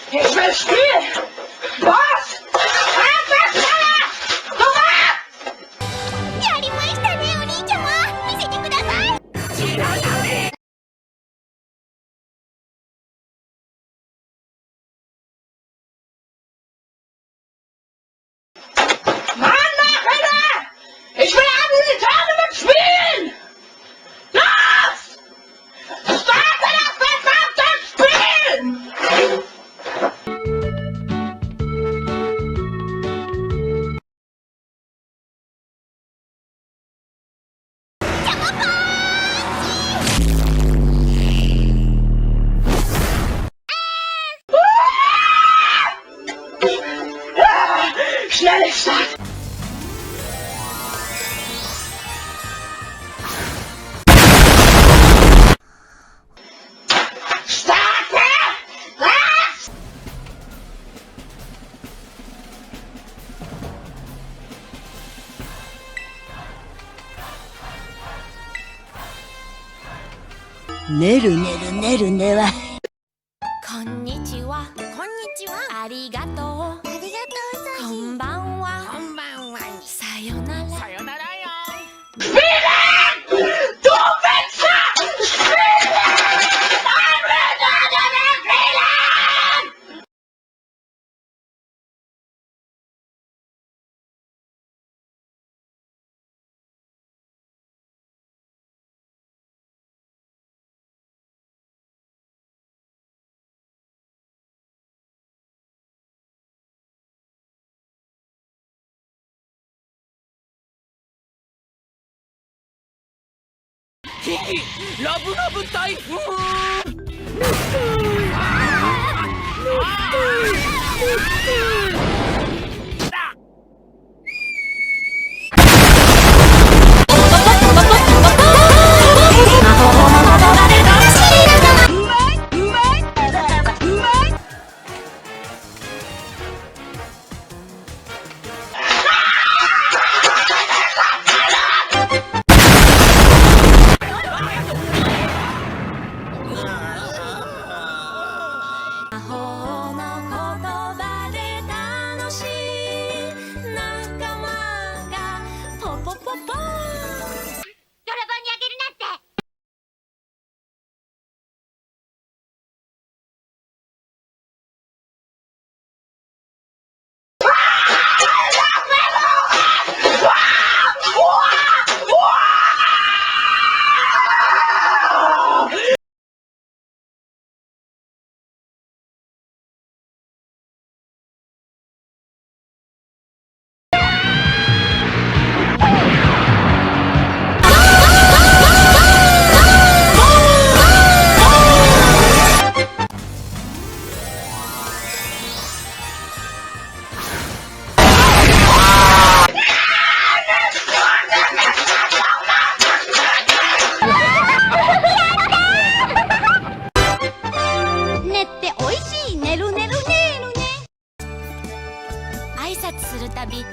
Ich will spielen! Was? やりましたね、お兄ちゃま。見せてください。Mann, mach Alter! Ich will Abend mit spielen! Los! Starte das verdammte Spiel! Schnelle Start! Starte! Was? Neru neru neru ne wa こんにちは。こんにちは。ありがとう。ありがとうさ。こんばんは。こんばんは。さよなら。さよならよ。Spielen! Du Wichser! Spielen! Ein Wichser, Spielen! ラブラブ台風。魔法の言葉で楽しい仲間がポポポポーン。泥棒にあげるなんて。寝っておいしい。ねるねるねるね。挨拶するたび